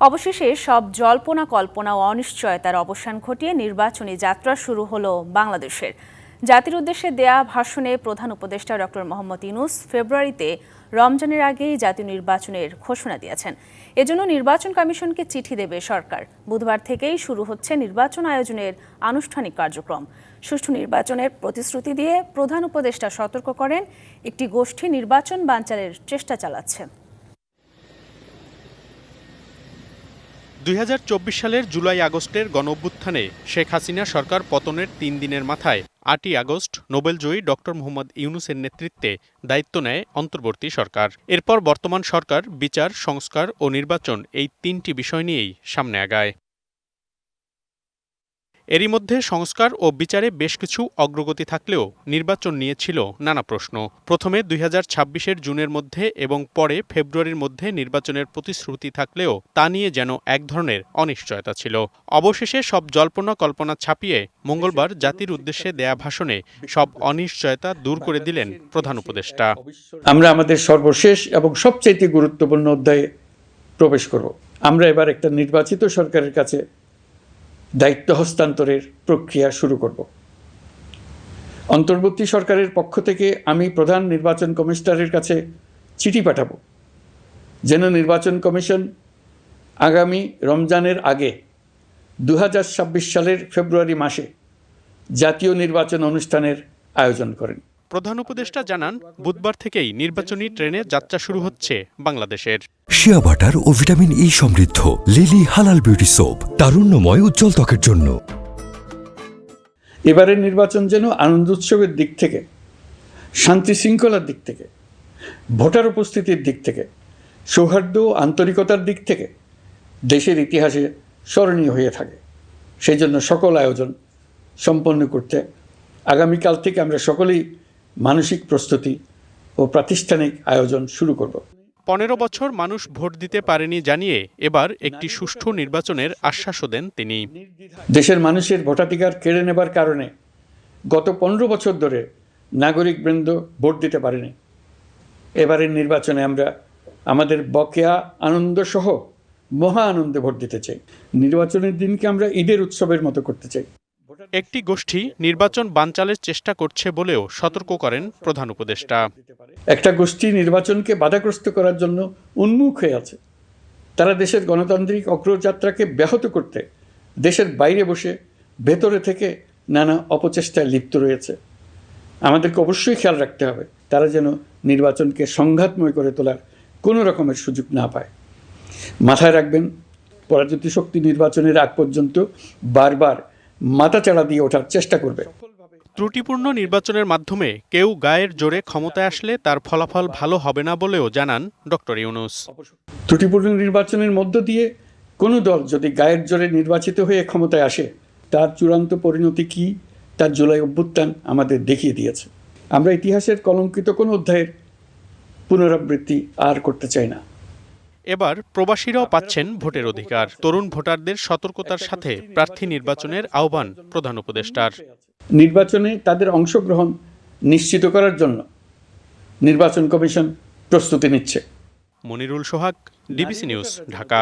অবশেষে সব জল্পনা কল্পনা ও অনিশ্চয়তার অবসান ঘটিয়ে নির্বাচনী যাত্রা শুরু হলো বাংলাদেশের। জাতির উদ্দেশ্যে দেয়া ভাষণে প্রধান উপদেষ্টা ডক্টর মোহাম্মদ ইউনূস ফেব্রুয়ারিতে রমজানের আগেই জাতীয় নির্বাচনের ঘোষণা দিয়েছেন। এজন্য নির্বাচন কমিশনকে চিঠি দেবে সরকার। বুধবার থেকেই শুরু হচ্ছে নির্বাচন আয়োজনের আনুষ্ঠানিক কার্যক্রম। সুষ্ঠু নির্বাচনের প্রতিশ্রুতি দিয়ে প্রধান উপদেষ্টা সতর্ক করেন, একটি গোষ্ঠী নির্বাচন বানচালের চেষ্টা চালাচ্ছে। ২০২৪ সালের জুলাই-আগস্টের গণঅভ্যুত্থানে শেখ হাসিনা সরকার পতনের ৩ দিনের মাথায় ৮ই আগস্ট নোবেলজয়ী ডক্টর মোহাম্মদ ইউনূসের নেতৃত্বে দায়িত্ব নেয় অন্তর্বর্তী সরকার। এরপর বর্তমান সরকার বিচার, সংস্কার ও নির্বাচন এই ৩টি বিষয় নিয়েই সামনে আগায়। এরই মধ্যে সংস্কার ও বিচারে বেশ কিছু অগ্রগতি থাকলেও নির্বাচন নিয়ে ছিল নানা প্রশ্ন। প্রথমে ২০২৬-এর জুনের মধ্যে এবং পরে ফেব্রুয়ারির মধ্যে নির্বাচনের প্রতিশ্রুতি থাকলেও তা নিয়ে যেন এক ধরনের অনিশ্চয়তা ছিল। অবশেষে সব জল্পনা কল্পনা ছাপিয়ে মঙ্গলবার জাতির উদ্দেশ্যে দেয়া ভাষণে সব অনিশ্চয়তা দূর করে দিলেন প্রধান উপদেষ্টা। আমরা আমাদের সর্বশেষ এবং সবচেয়ে গুরুত্বপূর্ণ অধ্যায়ে প্রবেশ করব। আমরা এবার একটা নির্বাচিত সরকারের কাছে দায়িত্ব হস্তান্তরের প্রক্রিয়া শুরু করব। অন্তর্বর্তী সরকারের পক্ষ থেকে আমি প্রধান নির্বাচন কমিশনারের কাছে চিঠি পাঠাবো, যেন নির্বাচন কমিশন আগামী রমজানের আগে ২০২৬ সালের ফেব্রুয়ারি মাসে জাতীয় নির্বাচন অনুষ্ঠানের আয়োজন করেন। প্রধান উপদেষ্টা জানান, বুধবার থেকেই নির্বাচনী ট্রেনে যাত্রা শুরু হচ্ছে বাংলাদেশের। শিয়া বাটার ও ভিটামিন ই সমৃদ্ধ লিলি হালাল বিউটি সোপ, তারুণ্যময় উজ্জ্বল ত্বকের জন্য। এবারের নির্বাচন যেন আনন্দ উৎসবের দিক থেকে, শান্তি শৃঙ্খলার দিক থেকে, ভোটার উপস্থিতির দিক থেকে, সৌহার্দ্য ও আন্তরিকতার দিক থেকে দেশের ইতিহাসে স্মরণীয় হয়ে থাকে। সেই জন্য সকল আয়োজন সম্পন্ন করতে আগামীকাল থেকে আমরা সকলেই মানসিক প্রস্তুতি ও প্রাতিষ্ঠানিক আয়োজন শুরু করব। ১৫ বছর মানুষ ভোট দিতে পারেনি জানিয়ে এবার একটি সুষ্ঠু নির্বাচনের আশ্বাসও দেন তিনি। দেশের মানুষের ভোটাধিকার কেড়ে নেবার কারণে গত ১৫ বছর ধরে নাগরিকবৃন্দ ভোট দিতে পারেনি। এবারের নির্বাচনে আমরা আমাদের বকেয়া আনন্দ সহ মহা আনন্দে ভোট দিতে চাই। নির্বাচনের দিনকে আমরা ঈদের উৎসবের মতো করতে চাই। একটি গোষ্ঠী নির্বাচন বানচালের চেষ্টা করছে বলেও সতর্ক করেন প্রধান উপদেষ্টা। একটা গোষ্ঠী নির্বাচনকে বাধাগ্রস্ত করার জন্য উন্মুখ হয়ে আছে। তারা দেশের গণতান্ত্রিক অগ্রযাত্রাকে ব্যাহত করতে দেশের বাইরে বসে ভেতরে থেকে নানা অপচেষ্টায় লিপ্ত রয়েছে। আমাদেরকে অবশ্যই খেয়াল রাখতে হবে তারা যেন নির্বাচনকে সংঘাতময় করে তোলার কোনো রকমের সুযোগ না পায়। মাথায় রাখবেন, পরাজিত শক্তি নির্বাচনের আগ পর্যন্ত বারবার মাথাচাড়া দিয়ে ওঠার চেষ্টা করবে। ত্রুটিপূর্ণ নির্বাচনের মাধ্যমে কেউ গায়ের জোরে ক্ষমতায় আসলে তার ফলাফল ভালো হবে না বলেও জানান ডক্টর ইউনূস। ত্রুটিপূর্ণ নির্বাচনের মধ্য দিয়ে কোনো দল যদি গায়ের জোরে নির্বাচিত হয়ে ক্ষমতায় আসে, তার চূড়ান্ত পরিণতি কী তার জুলাই অভ্যুত্থান আমাদের দেখিয়ে দিয়েছে। আমরা ইতিহাসের কলঙ্কিত কোনো অধ্যায়ের পুনরাবৃত্তি আর করতে চাই না। এবার প্রবাসীরাও পাচ্ছেন ভোটের অধিকার। তরুণ ভোটারদের সতর্কতার সাথে প্রার্থী নির্বাচনের আহ্বান প্রধান উপদেষ্টার। নির্বাচনে তাদের অংশগ্রহণ নিশ্চিত করার জন্য নির্বাচন কমিশন প্রস্তুতি নিচ্ছে। মনিরুল সোহাগ, ডিবিসি নিউজ, ঢাকা।